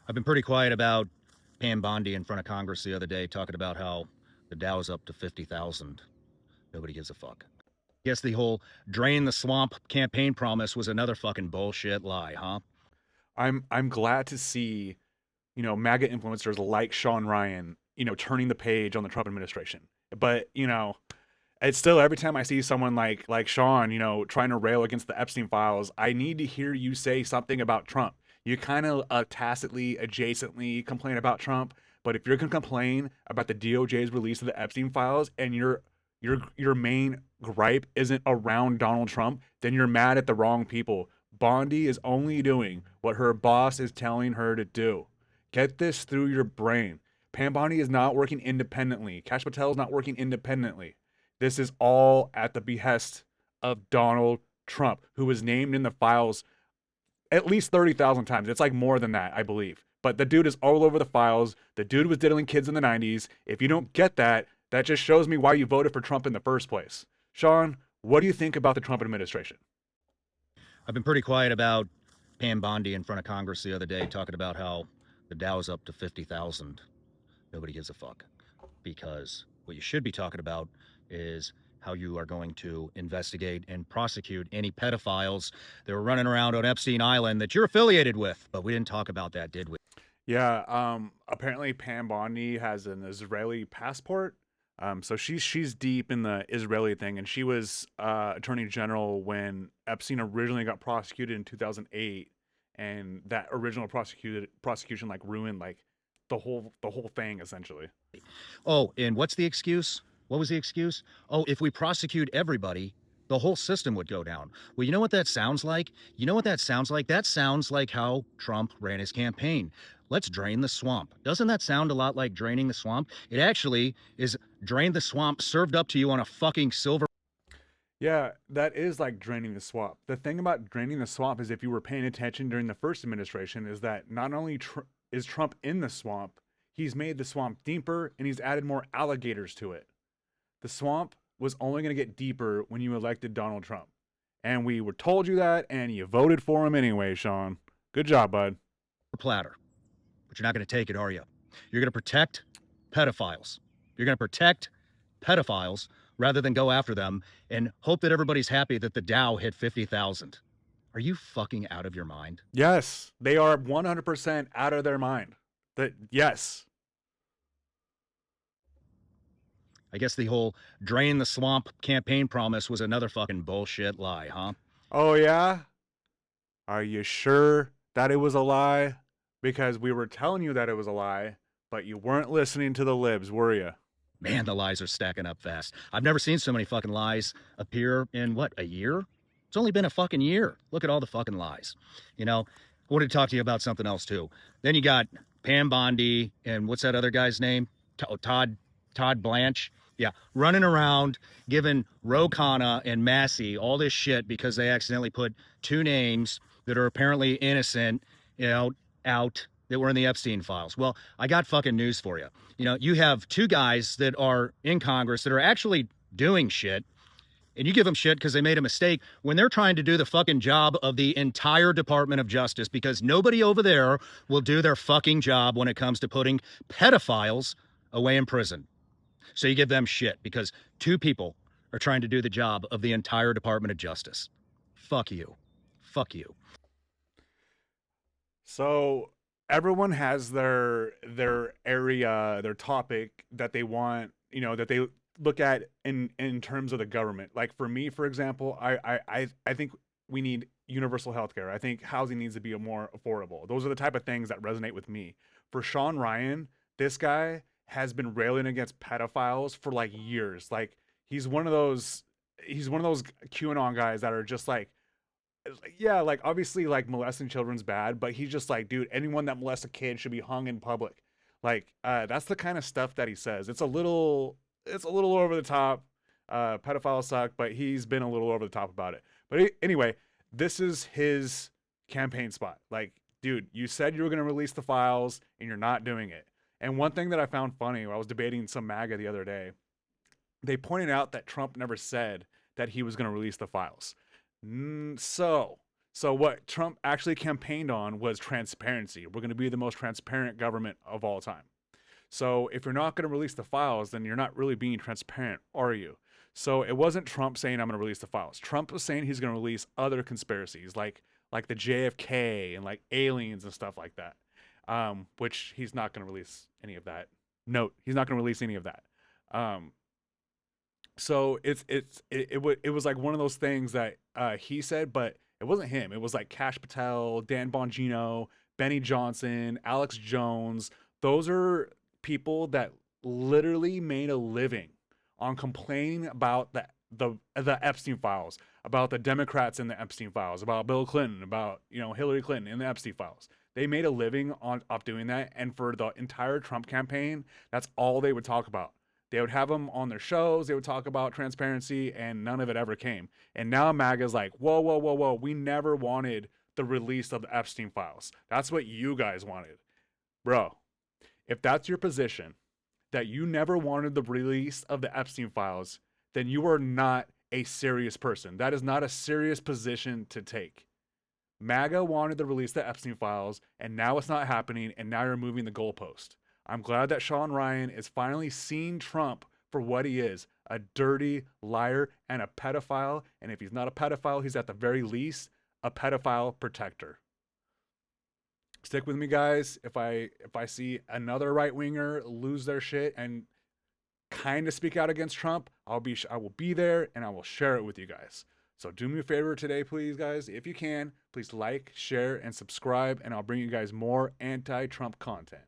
I've been pretty quiet about Pam Bondi in front of Congress the other day talking about how the Dow's up to 50,000. Nobody gives a fuck. Guess the whole drain the swamp campaign promise was another fucking bullshit lie, huh? I'm glad to see, MAGA influencers like Shawn Ryan, turning the page on the Trump administration. But, it's still every time I see someone like Sean, trying to rail against the Epstein Files, I need to hear you say something about Trump. You kind of tacitly, adjacently complain about Trump, but if you're gonna complain about the DOJ's release of the Epstein Files and your main gripe isn't around Donald Trump, then you're mad at the wrong people. Bondi is only doing what her boss is telling her to do. Get this through your brain. Pam Bondi is not working independently. Kash Patel is not working independently. This is all at the behest of Donald Trump, who was named in the files at least 30,000 times. It's like more than that, I believe. But the dude is all over the files. The dude was diddling kids in the 90s. If you don't get that, that just shows me why you voted for Trump in the first place. Sean, what do you think about the Trump administration? I've been pretty quiet about Pam Bondi in front of Congress the other day talking about how the Dow's up to 50,000. Nobody gives a fuck. Because what you should be talking about is how you are going to investigate and prosecute any pedophiles that were running around on Epstein Island that you're affiliated with. But we didn't talk about that, did we? Yeah, apparently Pam Bondi has an Israeli passport. So she's deep in the Israeli thing, and she was attorney general when Epstein originally got prosecuted in 2008, and that original prosecution like ruined like the whole thing essentially. Oh, and what's the excuse? What was the excuse? Oh, if we prosecute everybody, the whole system would go down. Well, you know what that sounds like? You know what that sounds like? That sounds like how Trump ran his campaign. Let's drain the swamp. Doesn't that sound a lot like draining the swamp? It actually is drain the swamp served up to you on a fucking silver. Yeah, that is like draining the swamp. The thing about draining the swamp is if you were paying attention during the first administration is that not only is Trump in the swamp, he's made the swamp deeper and he's added more alligators to it. The swamp was only going to get deeper when you elected Donald Trump. And we were told you that and you voted for him anyway, Sean. Good job, bud. Platter. But you're not going to take it, are you? You're going to protect pedophiles. You're going to protect pedophiles rather than go after them and hope that everybody's happy that the Dow hit 50,000. Are you fucking out of your mind? Yes, they are 100% out of their mind. That yes. I guess the whole drain the swamp campaign promise was another fucking bullshit lie, huh? Oh yeah? Are you sure that it was a lie? Because we were telling you that it was a lie, but you weren't listening to the libs, were you? Man, the lies are stacking up fast. I've never seen so many fucking lies appear in what, a year? It's only been a fucking year. Look at all the fucking lies. You know, I wanted to talk to you about something else too. Then you got Pam Bondi and what's that other guy's name? Todd Blanche. Yeah, running around giving Ro Khanna and Massey all this shit because they accidentally put two names that are apparently innocent, out that were in the Epstein files. Well, I got fucking news for you. You have two guys that are in Congress that are actually doing shit, and you give them shit because they made a mistake when they're trying to do the fucking job of the entire Department of Justice, because nobody over there will do their fucking job when it comes to putting pedophiles away in prison. So you give them shit because two people are trying to do the job of the entire Department of Justice. Fuck you. Fuck you. So everyone has their area, their topic that they want, that they look at in terms of the government. Like for me, for example, I think we need universal health care. I think housing needs to be more affordable. Those are the type of things that resonate with me. For Sean Ryan, this guy has been railing against pedophiles for like years. Like he's one of those QAnon guys that are just like yeah, like obviously like molesting children's bad, but he's just like, dude, anyone that molests a kid should be hung in public. Like, that's the kind of stuff that he says. It's a little over the top. Pedophiles suck, but he's been a little over the top about it. But anyway, this is his campaign spot. Like, dude, you said you were going to release the files and you're not doing it. And one thing that I found funny, I was debating some MAGA the other day, they pointed out that Trump never said that he was going to release the files. So So what Trump actually campaigned on was transparency. We're going to be the most transparent government of all time. So if you're not going to release the files, then you're not really being transparent, are you? So it wasn't Trump saying I'm going to release the files. Trump was saying he's going to release other conspiracies like the JFK and like aliens and stuff like that. Which he's not going to release any of that. Note, he's not going to release any of that. Um, so it was like one of those things that he said, but it wasn't him. It was like Cash Patel, Dan Bongino, Benny Johnson, Alex Jones. Those are people that literally made a living on complaining about the Epstein files, about the Democrats in the Epstein files, about Bill Clinton, about Hillary Clinton in the Epstein files. They made a living on up doing that, and for the entire Trump campaign, that's all they would talk about. They would have them on their shows. They would talk about transparency, and none of it ever came. And now MAGA's like, whoa, whoa, whoa, whoa. We never wanted the release of the Epstein files. That's what you guys wanted. Bro, if that's your position, that you never wanted the release of the Epstein files, then you are not a serious person. That is not a serious position to take. MAGA wanted to release the Epstein files, and now it's not happening, and now you're moving the goalpost. I'm glad that Shawn Ryan is finally seeing Trump for what he is, a dirty liar and a pedophile. And if he's not a pedophile, he's at the very least a pedophile protector. Stick with me, guys. If I see another right winger lose their shit and kind of speak out against Trump, I will be there and I will share it with you guys. So do me a favor today, please, guys. If you can, please like, share, and subscribe, and I'll bring you guys more anti-Trump content.